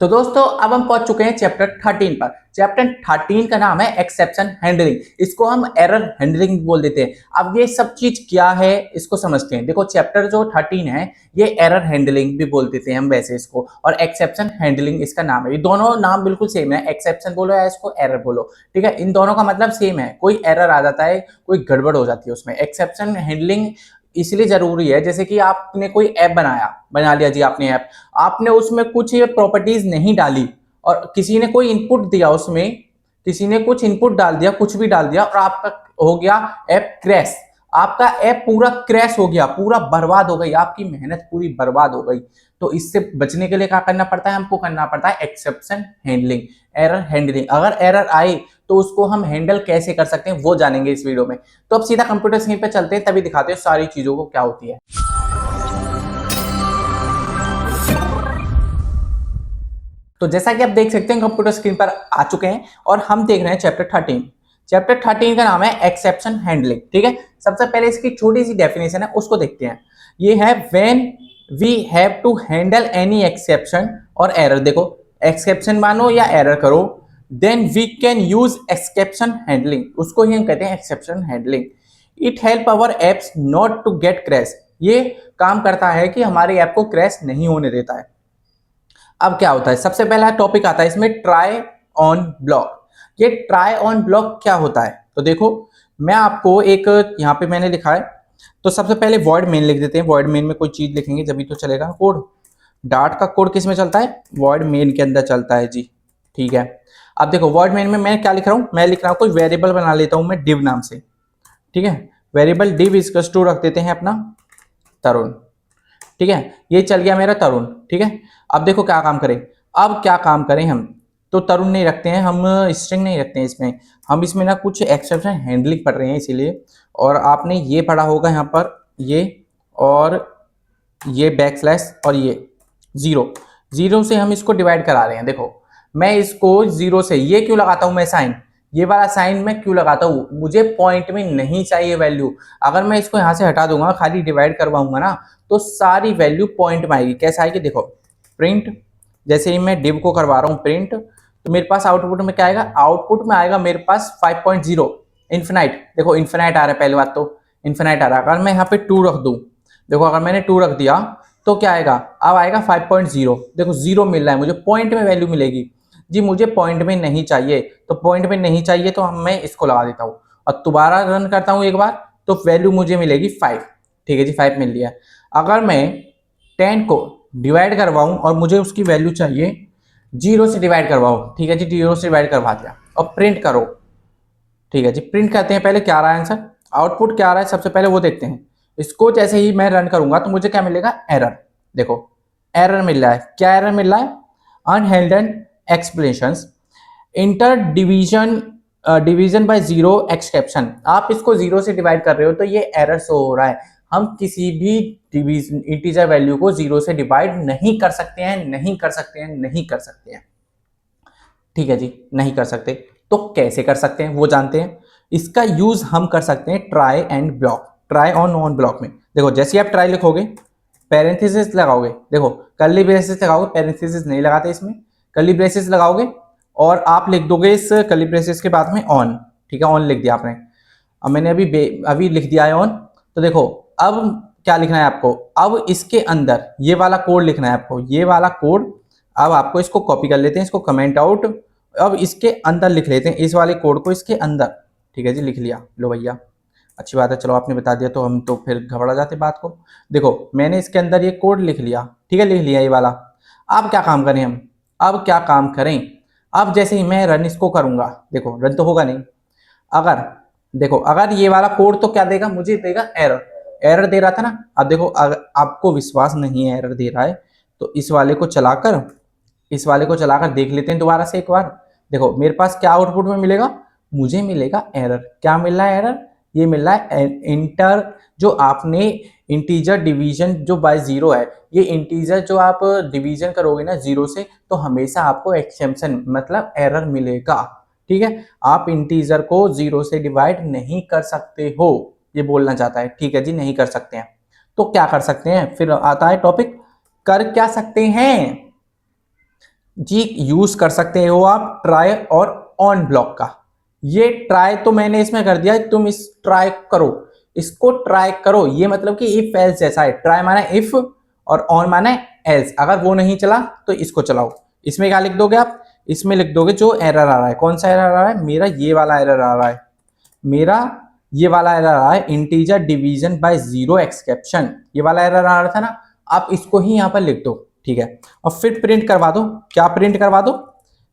तो दोस्तों अब हम पहुंच चुके हैं चैप्टर 13 पर। चैप्टर 13 का नाम है एक्सेप्शन हैंडलिंग। इसको हम एरर हैंडलिंग बोल देते हैं। अब ये सब चीज क्या है इसको समझते हैं। देखो चैप्टर जो 13 है ये एरर हैंडलिंग भी बोल देते हैं हम वैसे इसको, और एक्सेप्शन हैंडलिंग इसका नाम है। ये दोनों नाम बिल्कुल सेम है, एक्सेप्शन बोलो या इसको एरर बोलो, ठीक है। इन दोनों का मतलब सेम है। कोई एरर आ जाता है, कोई गड़बड़ हो जाती है उसमें। एक्सेप्शन हैंडलिंग इसलिए जरूरी है, जैसे कि आपने कोई ऐप बना लिया जी, आपने ऐप, आपने उसमें कुछ प्रॉपर्टीज नहीं डाली और किसी ने कोई इनपुट दिया, उसमें किसी ने कुछ इनपुट डाल दिया, कुछ भी डाल दिया और आपका हो गया ऐप क्रैश। आपका ऐप पूरा क्रैश हो गया, पूरा बर्बाद हो गई, आपकी मेहनत पूरी बर्बाद हो गई। तो इससे बचने के लिए क्या करना पड़ता है, हमको करना पड़ता है एक्सेप्शन हैंडलिंग, एरर हैंडलिंग। अगर एरर आए तो उसको हम हैंडल कैसे कर सकते हैं वो जानेंगे इस वीडियो में। तो अब सीधा कंप्यूटर स्क्रीन पे चलते हैं, तभी दिखाते हैं सारी चीजों को क्या होती है। तो जैसा कि आप देख सकते हैं कंप्यूटर स्क्रीन पर आ चुके हैं और हम देख रहे हैं चैप्टर 13। चैप्टर 13 का नाम है एक्सेप्शन हैंडलिंग, ठीक है। सबसे पहले इसकी छोटी सी डेफिनेशन है, उसको देखते हैं। ये है when we have to handle any exception और एरर। देखो एक्सेप्शन मानो या एरर करो, then we can use exception handling, उसको ही हम कहते हैं exception handling. It help our apps not to get crash. ये काम करता है कि हमारे ऐप को क्रैश नहीं होने देता है। अब क्या होता है, सबसे पहला टॉपिक आता है इसमें ट्राई ऑन ब्लॉक। ये ट्राई ऑन ब्लॉक क्या होता है, तो देखो मैं आपको एक यहाँ पे मैंने लिखा है। तो सबसे पहले वॉइड मेन लिख देते हैं। वॉइड मेन में कोई चीज लिखेंगे जब भी तो चलेगा कोड। डाट का कोड किस में चलता है, वॉइड मेन के अंदर चलता है जी, ठीक है। अब देखो वॉइड मेन में मैं क्या लिख रहा हूँ, मैं लिख रहा हूँ कोई वेरिएबल बना लेता हूँ मैं डिव नाम से, ठीक है। वेरिएबल डिव इक्वल्स टू रख देते हैं अपना तरुण, ठीक है। ये चल गया मेरा तरुण, ठीक है। अब देखो क्या काम करें, अब क्या काम करें हम, तो तरुण नहीं रखते हैं हम, स्ट्रिंग नहीं रखते हैं इसमें हम, इसमें ना कुछ एक्सेप्शन हैंडलिंग पढ़ रहे हैं इसीलिए। और आपने ये पढ़ा होगा यहाँ पर ये, और ये बैकस्लैश और ये जीरो, जीरो से हम इसको डिवाइड करा रहे हैं। देखो मैं इसको जीरो से, ये क्यों लगाता हूं मैं साइन, ये वाला साइन मैं क्यों लगाता हूं, मुझे पॉइंट में नहीं चाहिए वैल्यू। अगर मैं इसको यहां से हटा दूंगा, खाली डिवाइड करवाऊंगा ना, तो सारी वैल्यू पॉइंट में आएगी। कैसे आएगी, देखो प्रिंट, जैसे ही मैं डिव को करवा रहा हूं प्रिंट, तो मेरे पास आउटपुट में क्या आएगा, आउटपुट में आएगा मेरे पास 5.0 इन्फिनाइट। देखो इन्फिनाइट आ रहा है, पहली बात तो इन्फिनाइट आ रहा है। अगर मैं यहाँ पे 2 रख दूं, देखो अगर मैंने 2 रख दिया तो क्या आएगा, अब आएगा 5.0। देखो जीरो मिल रहा है मुझे, पॉइंट में वैल्यू मिलेगी जी, मुझे पॉइंट में नहीं चाहिए। तो पॉइंट में नहीं चाहिए तो मैं इसको लगा देता हूँ और दोबारा रन करता हूँ एक बार, तो वैल्यू मुझे मिलेगी 5, ठीक है जी, 5 मिल लिया। अगर मैं 10 को डिवाइड करवाऊं और मुझे उसकी वैल्यू चाहिए, जीरो से डिवाइड करवाओ, ठीक है जी, जीरो से डिवाइड करवा दिया और प्रिंट करो, ठीक है जी। प्रिंट करते हैं, पहले क्या आ रहा है आंसर, आउटपुट क्या आ रहा है सबसे पहले वो देखते हैं। इसको जैसे ही मैं रन करूंगा तो मुझे क्या मिलेगा, एरर। देखो एरर मिल रहा है, क्या एरर मिल रहा है, unhandled explanations, inter division division by zero exception. आप इसको जीरो से डिवाइड कर रहे हो तो ये एरर शो हो रहा है। हम किसी भी डिवीजन इंटीजर वैल्यू को जीरो से डिवाइड नहीं कर सकते हैं, नहीं कर सकते हैं, नहीं कर सकते हैं, ठीक है जी, नहीं कर सकते। तो कैसे कर सकते हैं वो जानते हैं। इसका यूज हम कर सकते हैं try and block, try on non block में। देखो जैसे आप ट्राई लिखोगे, पैरेंथेसिस लगाओगे, देखो कर्ली ब्रेसेस लगाओगे, पैरेंथेसिस नहीं लगाते इसमें, कर्ली ब्रेसेस लगाओगे और आप लिख दोगे इस कर्ली ब्रेसेस के बाद में ऑन, ठीक है, ऑन लिख दिया आपने। अब मैंने अभी लिख दिया है ऑन। तो देखो अब क्या लिखना है आपको, अब इसके अंदर ये वाला कोड लिखना है आपको, ये वाला कोड। अब आपको इसको कॉपी कर लेते हैं, इसको कमेंट आउट, अब इसके अंदर लिख लेते हैं इस वाले कोड को इसके अंदर, ठीक है जी, लिख लिया। लो भैया अच्छी बात है, चलो आपने बता दिया तो हम तो फिर घबरा जाते बात को। देखो मैंने इसके अंदर ये कोड लिख लिया, ठीक है, लिख लिया ये वाला। अब क्या काम करें हम, अब क्या काम करें, अब जैसे ही मैं रन इसको करूंगा, देखो रन तो होगा नहीं। अगर देखो अगर ये वाला कोड तो क्या देगा, मुझे देगा एरर, एरर दे रहा था ना। अब देखो अगर आपको विश्वास नहीं है एरर दे रहा है, तो इस वाले को चलाकर, इस वाले को चलाकर देख लेते हैं दोबारा से एक बार। देखो मेरे पास क्या आउटपुट में मिलेगा, मुझे मिलेगा एरर। क्या मिल रहा है एरर, ये मिल रहा है इंटर, जो आपने इंटीजर डिवीजन जो बाय जीरो है, ये इंटीजर जो आप डिवीजन करोगे ना जीरो से, तो हमेशा आपको एक्सेप्शन मतलब एरर मिलेगा, ठीक है। आप इंटीजर को जीरो से डिवाइड नहीं कर सकते हो, ये बोलना चाहता है, ठीक है जी, नहीं कर सकते हैं। तो क्या कर सकते हैं, फिर आता है टॉपिक, कर क्या सकते हैं, जी यूज कर सकते हो आप ट्राई और ऑन ब्लॉक का। ये ट्राई तो मैंने इसमें कर दिया, तुम इस ट्राई करो, इसको ट्राई करो, ये मतलब कि इफ एल्स जैसा है। ट्राई माना इफ और ऑन माना एल्स, अगर वो नहीं चला तो इसको चलाओ। इसमें क्या लिख दोगे आप, इसमें लिख दोगे जो एरर आ रहा है। कौन सा एरर आ रहा है, मेरा ये वाला एरर आ रहा है, मेरा ये वाला एरर आ रहा है, integer division by zero exception, ये वाला एरर आ रहा था ना, आप इसको ही यहाँ पर लिख दो, ठीक है। और फिर प्रिंट करवा दो, क्या प्रिंट करवा दो,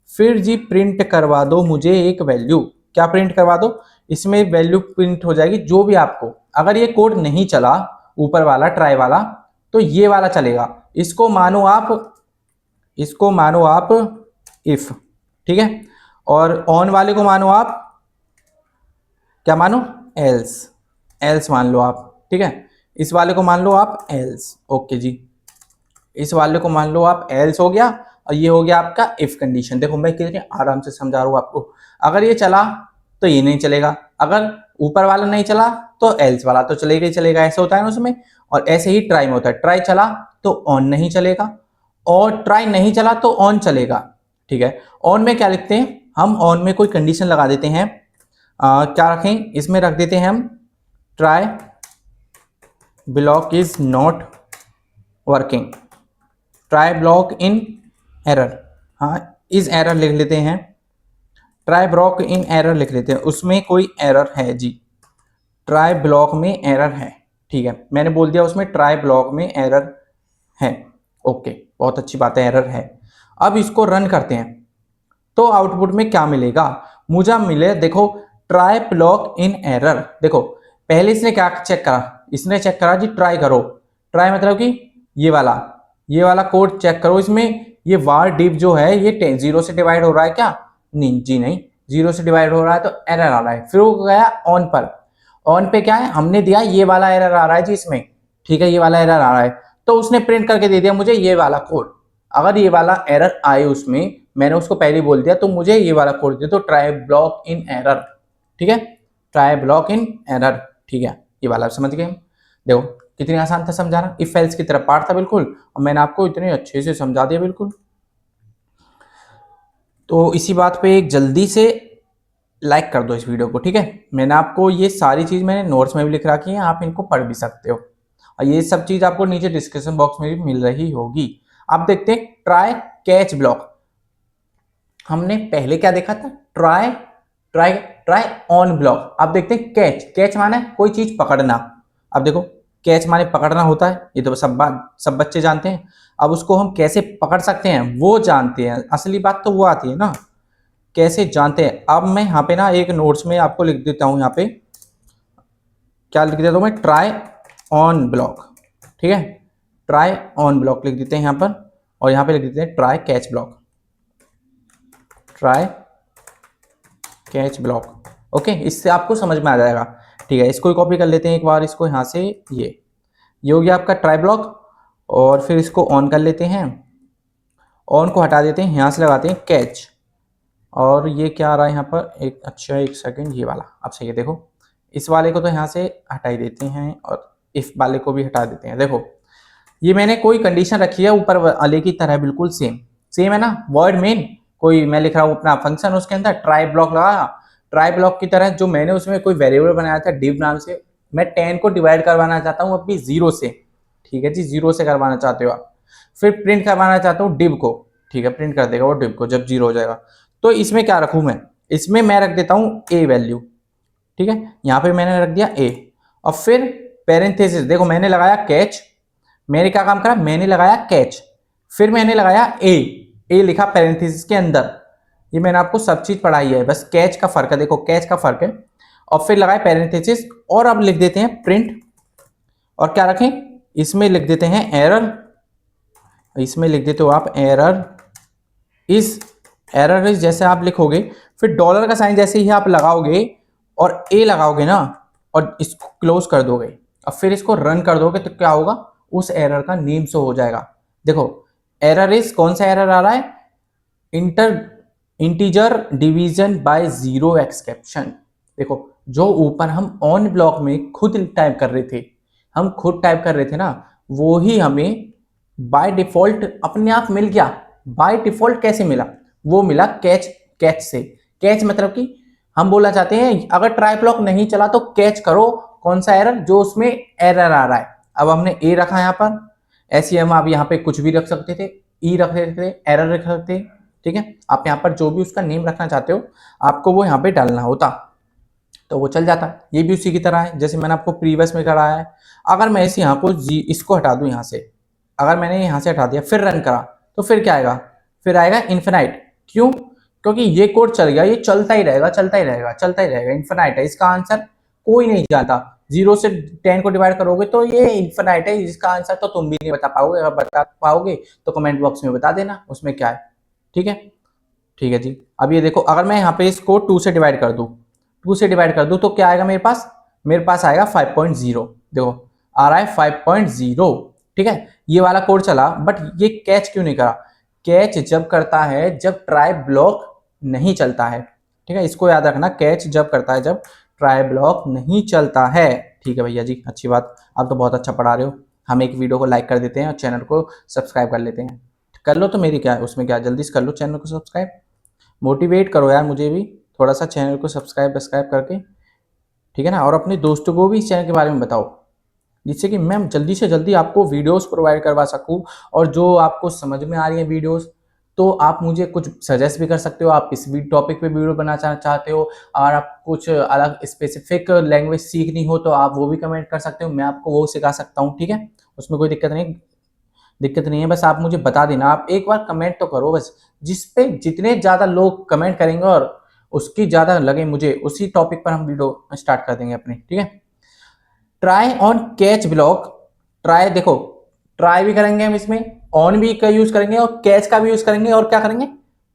फिर जी प्रिंट करवा दो मुझे एक वैल्यू, क्या प्रिंट करवा दो, इसमें वैल्यू प्रिंट हो जाएगी जो भी आपको, अगर ये कोड नहीं चला ऊपर वाला ट्राई वाला तो ये वाला चलेगा, इसको मानो आप, इसको मानो आप इफ, ठीक है। और ऑन वाले को मानो आप क्या मानो, एल्स, एल्स मान लो आप, ठीक है। इस वाले को मान लो आप एल्स, ओके जी, इस वाले को मान लो आप एल्स हो गया, और ये हो गया आपका इफ कंडीशन। देखो मैं कितने आराम से समझा रहा हूँ आपको, अगर ये चला तो ये नहीं चलेगा, अगर ऊपर वाला नहीं चला तो एल्स वाला तो चलेगा ही चलेगा, ऐसे होता है ना उसमें। और ऐसे ही ट्राई में होता है, ट्राई चला तो ऑन नहीं चलेगा, और ट्राई नहीं चला तो ऑन चलेगा, ठीक है। ऑन में क्या लिखते हैं हम, ऑन में कोई कंडीशन लगा देते हैं, क्या रखें, इसमें रख देते हैं हम try block is not working, try block in error, हाँ इज एरर लिख लेते हैं, ट्राई ब्लॉक इन एरर लिख लेते हैं, उसमें कोई एरर है जी, ट्राई ब्लॉक में एरर है, ठीक है, मैंने बोल दिया उसमें ट्राई ब्लॉक में एरर है, ओके बहुत अच्छी बात है, एरर है। अब इसको रन करते हैं तो आउटपुट में क्या मिलेगा, मुझे मिले देखो ट्राई ब्लॉक इन एरर। देखो पहले इसने क्या चेक करा, इसने चेक करा जी ट्राई करो, ट्राई मतलब कि ये वाला कोड चेक करो, इसमें ये वार डिव जो है ये 0 से डिवाइड हो रहा है क्या, नहीं जी नहीं, 0 से डिवाइड हो रहा है तो एरर आ रहा है। फिर वो गया ऑन पर, ऑन पे क्या है हमने दिया ये वाला एरर आ रहा है जी इसमें, ठीक है, ये वाला एरर आ रहा है, तो उसने प्रिंट करके दे दिया मुझे ये वाला कोड। अगर ये वाला एरर आए उसमें, मैंने उसको पहले ही बोल दिया तो मुझे ये वाला कोड दे, तो ट्राई ब्लॉक इन एरर, ठीक है, ट्राई ब्लॉक इन एरर, ठीक है, ये वाला समझ गए हम। देखो कितनी आसान था समझाना, इफ एल्स की तरह पार्ट था बिल्कुल, और मैंने आपको इतने अच्छे से समझा दिया बिल्कुल। तो इसी बात पे एक जल्दी से लाइक कर दो इस वीडियो को, ठीक है। मैंने आपको ये सारी चीज मैंने नोट्स में भी लिख रखी है, आप इनको पढ़ भी सकते हो, और ये सब चीज आपको नीचे डिस्क्रिप्शन बॉक्स में भी मिल रही होगी। आप देखते हैं ट्राई कैच ब्लॉक, हमने पहले क्या देखा था, try try try on block. अब देखते हैं कैच, कैच माने कोई चीज पकड़ना। अब देखो कैच माने पकड़ना होता है, ये तो सब बच्चे जानते हैं। अब उसको हम कैसे पकड़ सकते हैं वो जानते हैं, असली बात तो वो आती है ना, कैसे जानते हैं। अब मैं यहाँ पे ना एक नोट्स में आपको लिख देता हूँ, यहाँ पे क्या लिख देता हूँ मैं, ट्राई ऑन ब्लॉक, ठीक है, ट्राई ऑन ब्लॉक लिख देते हैं यहाँ पर, और यहाँ पे लिख देते हैं try catch block, try catch block, okay, इससे आपको समझ में आ जाएगा, ठीक है। इसको कॉपी कर लेते हैं एक बार, इसको यहाँ से ये हो गया आपका ट्राई ब्लॉक, और फिर इसको ऑन कर लेते हैं, ऑन को हटा देते हैं, यहाँ से लगाते हैं कैच, और ये क्या आ रहा है यहाँ पर, एक अच्छा एक सेकंड, ये वाला अब सही है। देखो इस वाले को तो यहाँ से हटा ही देते हैं, और इफ वाले को भी हटा देते हैं। देखो ये मैंने कोई कंडीशन रखी है ऊपर वाले की तरह, बिल्कुल सेम सेम है ना, वर्ड मेन कोई मैं लिख रहा हूँ अपना फंक्शन, उसके अंदर ट्राई ब्लॉक लगाया, ट्राई ब्लॉक की तरह जो मैंने उसमें कोई वेरिएबल बनाया था डिव नाम से, मैं 10 को डिवाइड करवाना चाहता हूँ अभी 0 से, ठीक है जी, 0 से करवाना चाहते हो आप। फिर प्रिंट करवाना चाहता हूँ डिव को, ठीक है, प्रिंट कर देगा वो डिव को जब 0 हो जाएगा। तो इसमें क्या रखूँ मैं, इसमें मैं रख देता हूँ ए वैल्यू, ठीक है, यहाँ पे मैंने रख दिया ए, और फिर पेरेंथेसिस, देखो मैंने लगाया कैच, मैंने क्या काम करा, मैंने लगाया कैच, फिर मैंने लगाया ए लिखा पेरेंथेसिस के अंदर, ये मैंने आपको सब चीज पढ़ाई है, बस कैच का फर्क है, देखो कैच का फर्क है, और फिर लगाए पेरेंथेसिस, और अब लिख देते हैं प्रिंट, और क्या रखें, इसमें लिख देते हैं एरर, इसमें लिख देते हो आप एरर इज, एरर इज जैसे आप लिखोगे, फिर डॉलर का साइन जैसे ही आप लगाओगे और ए लगाओगे ना, और इसको क्लोज कर दोगे, और फिर इसको रन कर दोगे, तो क्या होगा, उस एरर का नेम शो हो जाएगा। देखो एरर इज, कौन सा एरर आ रहा है, integer division by zero exception. देखो जो ऊपर हम ऑन ब्लॉक में खुद टाइप कर रहे थे, वो ही हमें बाय डिफॉल्ट अपने आप मिल गया, बाय डिफॉल्ट कैसे मिला, वो मिला कैच, कैच से। कैच मतलब कि हम बोलना चाहते हैं अगर ट्राई ब्लॉक नहीं चला तो कैच करो कौन सा एरर, जो उसमें एरर आ रहा है। अब हमने ए रखा यहाँ पर, ऐसे हम आप यहाँ पे कुछ भी रख सकते थे, ई रख सकते थे, एरर रख सकते थे, ठीक है। आप यहाँ पर जो भी उसका नेम रखना चाहते हो आपको वो यहाँ पे डालना होता तो वो चल जाता। ये भी उसी की तरह है जैसे मैंने आपको प्रीवियस में कराया है। अगर मैं इस यहाँ को इसको हटा दूं यहाँ से, अगर मैंने यहाँ से हटा दिया फिर रन करा तो फिर क्या आएगा, फिर आएगा इन्फिनाइट। क्यों? क्योंकि ये कोड चल गया, ये चलता ही रहेगा, चलता ही रहेगा, चलता ही रहेगा, इन्फिनाइट है। इसका आंसर कोई नहीं जानता। 0 से 10 को डिवाइड करोगे तो ये इन्फिनाइट है, इसका आंसर तो तुम भी नहीं बता पाओगे। अगर बता पाओगे तो कमेंट बॉक्स में बता देना, उसमें क्या है, ठीक है। ठीक है जी। अब ये देखो अगर मैं यहाँ पे इसको 2 से डिवाइड कर दूं, 2 से डिवाइड कर दूं तो क्या आएगा मेरे पास, मेरे पास आएगा 5.0। देखो आ रहा है 5.0, ठीक है। ये वाला कोड चला, बट ये कैच क्यों नहीं करा? कैच जब करता है जब ट्राई ब्लॉक नहीं चलता है, ठीक है। इसको याद रखना, कैच जब करता है जब ट्राई ब्लॉक नहीं चलता है। ठीक है भैया जी, अच्छी बात, आप तो बहुत अच्छा पढ़ा रहे हो। हम एक वीडियो को लाइक कर देते हैं और चैनल को सब्सक्राइब कर लेते हैं। कर लो तो मेरी क्या है उसमें, क्या जल्दी से कर लो चैनल को सब्सक्राइब, मोटिवेट करो यार मुझे भी थोड़ा सा चैनल को सब्सक्राइब करके, ठीक है ना। और अपने दोस्तों को भी इस चैनल के बारे में बताओ, जिससे कि मैं जल्दी से जल्दी आपको वीडियोस प्रोवाइड करवा सकूं। और जो आपको समझ में आ रही है वीडियोस तो आप मुझे कुछ सजेस्ट भी कर सकते हो। आप किस भी टॉपिक पे वीडियो बनाना चाहते हो, और आप कुछ अलग स्पेसिफिक लैंग्वेज सीखनी हो तो आप वो भी कमेंट कर सकते हो, मैं आपको वो सिखा सकता हूँ, ठीक है। उसमें कोई दिक्कत नहीं है। बस आप मुझे बता देना, आप एक बार कमेंट तो करो बस। जिस पे जितने ज़्यादा लोग कमेंट करेंगे और उसकी ज़्यादा लगे मुझे, उसी टॉपिक पर हम वीडियो स्टार्ट कर देंगे अपनी, ठीक है। Try on catch block, try देखो, ट्राई भी करेंगे हम इसमें, ऑन भी का यूज करेंगे और कैच का भी यूज करेंगे, और क्या करेंगे,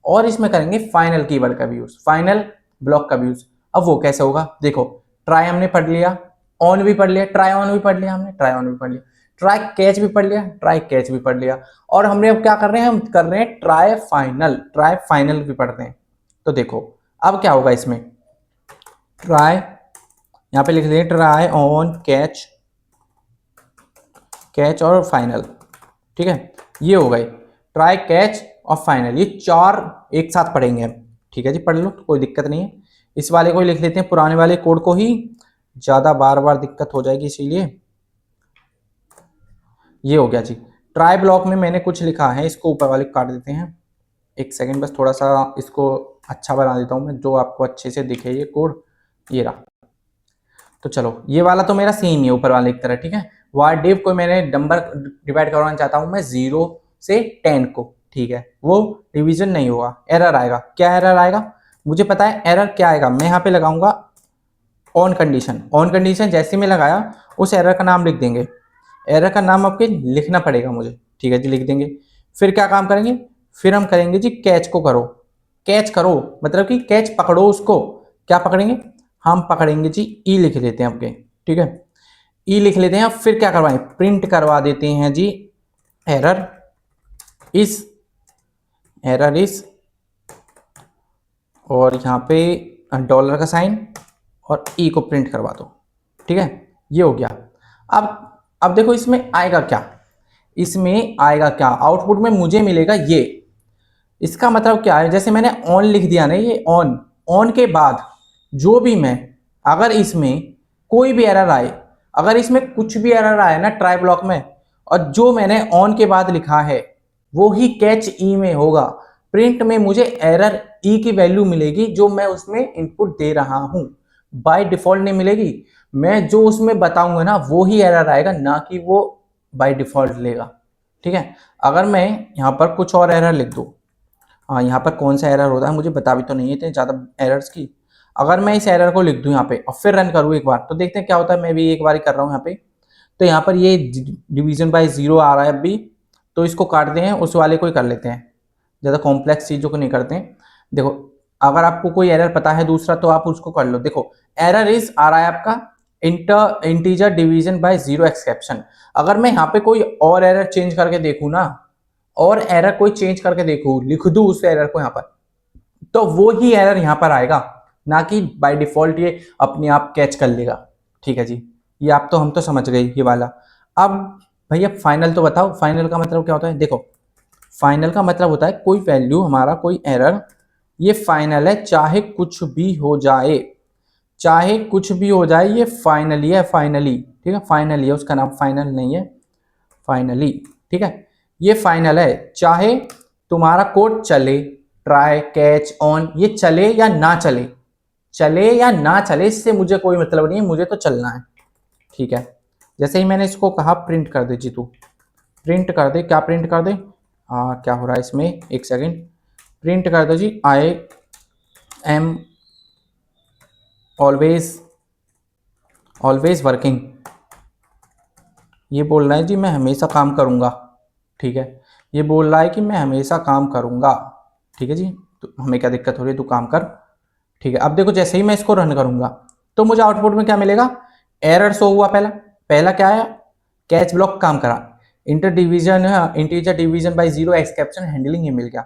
और इसमें करेंगे फाइनल कीवर्ड का भी यूज, फाइनल ब्लॉक का भी यूज। अब वो कैसे होगा, देखो ट्राई हमने पढ़ लिया, ऑन भी पढ़ लिया, ट्राई ऑन भी पढ़ लिया हमने, ट्राई ऑन भी पढ़ लिया, ट्राई कैच भी पढ़ लिया, ट्राई कैच भी पढ़ लिया, और हमने अब क्या कर रहे हैं, हम कर रहे हैं ट्राई फाइनल भी पढ़ते हैं। तो देखो अब क्या होगा इसमें, ट्राई यहाँ पे लिख दें ट्राई ऑन कैच, कैच और फाइनल, ठीक है। ये हो गए ट्राई कैच और फाइनल, ये चार एक साथ पढ़ेंगे हम, ठीक है जी। पढ़ लो कोई दिक्कत नहीं है। इस वाले को ही लिख लेते हैं, पुराने वाले कोड को ही, ज़्यादा बार बार दिक्कत हो जाएगी इसीलिए। ये हो गया जी। ट्राई ब्लॉक में मैंने कुछ लिखा है, इसको ऊपर वाले काट देते हैं। एक सेकंड बस, थोड़ा सा इसको अच्छा बना देता हूँ मैं, जो आपको अच्छे से दिखे ये कोड। ये रहा। तो चलो ये वाला तो मेरा सेम ही है ऊपर वाले की तरह, ठीक है। वार डिव को मैंने नंबर डिवाइड करवाना चाहता हूँ मैं 0 से 10 को, ठीक है। वो डिवीजन नहीं होगा, एरर आएगा। क्या एरर आएगा मुझे पता है, एरर क्या आएगा, मैं यहाँ पे लगाऊंगा ऑन कंडीशन। ऑन कंडीशन जैसे मैं लगाया उस एरर का नाम लिख देंगे, एरर का नाम आपके लिखना पड़ेगा मुझे, ठीक है जी, लिख देंगे। फिर क्या काम करेंगे, फिर हम करेंगे जी कैच को करो। कैच करो मतलब कि कैच पकड़ो उसको। क्या पकड़ेंगे, हम पकड़ेंगे जी ई लिख देते हैं आपके, ठीक है। ई लिख लेते हैं, फिर क्या करवाएं, प्रिंट करवा देते हैं जी एरर इस, एरर इस, और यहाँ पे डॉलर का साइन और ई को प्रिंट करवा दो, ठीक है। ये हो गया। अब देखो इसमें आएगा क्या, इसमें आएगा क्या आउटपुट में मुझे मिलेगा ये। इसका मतलब क्या है, जैसे मैंने ऑन लिख दिया ना, ये ऑन, ऑन के बाद जो भी मैं, अगर इसमें कोई भी एरर आए, अगर इसमें कुछ भी एरर आए ना ट्राई ब्लॉक में, और जो मैंने ऑन के बाद लिखा है वो ही कैच ई में होगा। प्रिंट में मुझे एरर ई की वैल्यू मिलेगी जो मैं उसमें इनपुट दे रहा हूं, बाय डिफॉल्ट नहीं मिलेगी। मैं जो उसमें बताऊंगा ना वो ही एरर आएगा, ना कि वो बाय डिफॉल्ट लेगा, ठीक है। अगर मैं यहाँ पर कुछ और एरर लिख दूँ, हाँ यहाँ पर कौन सा एरर होता है मुझे बता भी तो नहीं है इतने ज़्यादा एरर्स की। अगर मैं इस एरर को लिख दूँ यहाँ पे और फिर रन करूँ एक बार, तो देखते हैं क्या होता है। मैं भी एक बार ही कर रहा हूँ यहाँ पे, तो यहाँ पर ये डिवीजन बाय 0 आ रहा है अभी, तो इसको काटते हैं, उस वाले को ही कर लेते हैं, ज़्यादा कॉम्प्लेक्स चीज़ों को नहीं करते हैं। देखो अगर आपको कोई एरर पता है दूसरा तो आप उसको कर लो। देखो एरर इज आ रहा है आपका इंटीजर डिवीजन बाय 0 एक्सेप्शन। अगर मैं यहाँ पे कोई और एरर चेंज करके देखूँ ना, और एरर कोई चेंज करके देखूँ, लिख दूँ उस एरर को यहाँ पर, तो वो ही एरर यहाँ पर आएगा, ना कि बाय डिफॉल्ट ये अपने आप कैच कर लेगा, ठीक है जी। ये आप तो हम तो समझ गए ये वाला। अब भैया फाइनल तो बताओ, फाइनल का मतलब क्या होता है। देखो फाइनल का मतलब होता है कोई वैल्यू, हमारा कोई एरर, ये फाइनल है, चाहे कुछ भी हो जाए, चाहे कुछ भी हो जाए, ये फाइनली है, फाइनली, ठीक है, फाइनली है, उसका नाम फाइनल नहीं है, फाइनली, ठीक है, ये फाइनल है, चाहे तुम्हारा कोड चले, ट्राई, कैच, ऑन, ये चले या ना चले, चले या ना चले, इससे मुझे कोई मतलब नहीं है, मुझे तो चलना है, ठीक है। जैसे ही मैंने इसको कहा प्रिंट कर दे जीतू, प्रिंट कर दे, क्या प्रिंट कर दे, क्या हो रहा है इसमें, एक सेकेंड, प्रिंट कर दो जी, I am always, always working, ये बोल रहा है जी मैं हमेशा काम करूंगा, ठीक है, ये बोल रहा है कि मैं हमेशा काम करूंगा, ठीक है जी, तो हमें क्या दिक्कत हो रही है, तू काम कर, ठीक है। अब देखो जैसे ही मैं इसको रन करूंगा तो मुझे आउटपुट में क्या मिलेगा, एरर शो हुआ, पहला पहला क्या है, कैच ब्लॉक काम करा, inter division, integer division by zero, exception handling, ये मिल गया,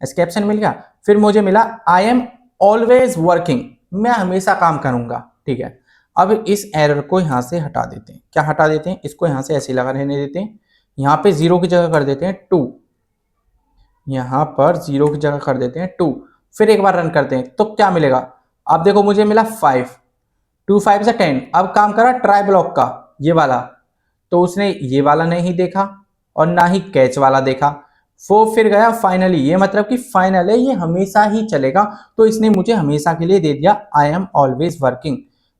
एक्सेप्शन मिल गया। फिर मुझे मिला आई एम ऑलवेज वर्किंग, मैं हमेशा काम करूंगा, ठीक है। अब इस एरर को यहां से हटा देते हैं, क्या हटा देते हैं, इसको यहां से ऐसे लगा रहने देते हैं, यहाँ पे जीरो की जगह कर देते हैं 2, यहाँ पर जीरो की जगह कर देते हैं 2, फिर एक बार रन करते हैं तो क्या मिलेगा, अब देखो मुझे मिला 5, 2 5 से 10, अब काम करा ट्राई ब्लॉक का ये वाला, तो उसने ये वाला नहीं देखा और ना ही कैच वाला देखा, वो फिर गया फाइनली, ये मतलब कि फाइनल है, ये हमेशा ही चलेगा, तो इसने मुझे हमेशा के लिए दे दिया आई एम ऑलवेज वर्किंग।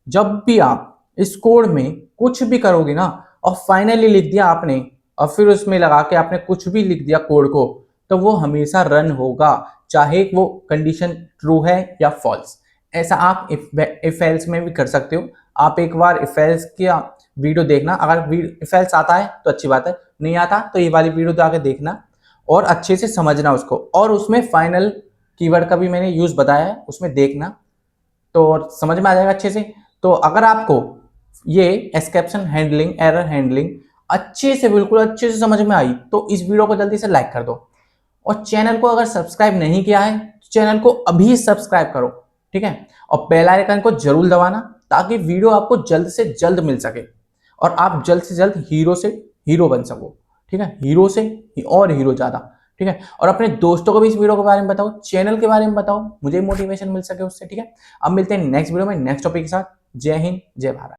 जब भी आप इस कोड में कुछ भी करोगे ना और फाइनली लिख दिया आपने और फिर उसमें लगा के आपने कुछ भी लिख दिया कोड को, तो वो हमेशा रन होगा, चाहे वो कंडीशन ट्रू है या फॉल्स। ऐसा आप इफ एल्स में भी कर सकते हो, आप एक बार इफ एल्स का वीडियो देखना, अगर इफ एल्स आता है तो अच्छी बात है, नहीं आता तो ये वाली वीडियो जाके देखना और अच्छे से समझना उसको, और उसमें फाइनल कीवर्ड का भी मैंने यूज बताया है, उसमें देखना तो समझ में आ जाएगा अच्छे से। तो अगर आपको ये एक्सेप्शन हैंडलिंग, एरर हैंडलिंग अच्छे से, बिल्कुल अच्छे से समझ में आई तो इस वीडियो को जल्दी से लाइक कर दो, और चैनल को अगर सब्सक्राइब नहीं किया है तो चैनल को अभी सब्सक्राइब करो, ठीक है, और बेल आइकन को जरूर दबाना ताकि वीडियो आपको जल्द से जल्द मिल सके और आप जल्द से जल्द हीरो से हीरो बन सको, ठीक है, हीरो से और हीरो ज्यादा, ठीक है। और अपने दोस्तों को भी इस वीडियो के बारे में बताओ, चैनल के बारे में बताओ, मुझे मोटिवेशन मिल सके उससे, ठीक है। अब मिलते हैं नेक्स्ट वीडियो में नेक्स्ट टॉपिक के साथ। जय हिंद, जय भारत।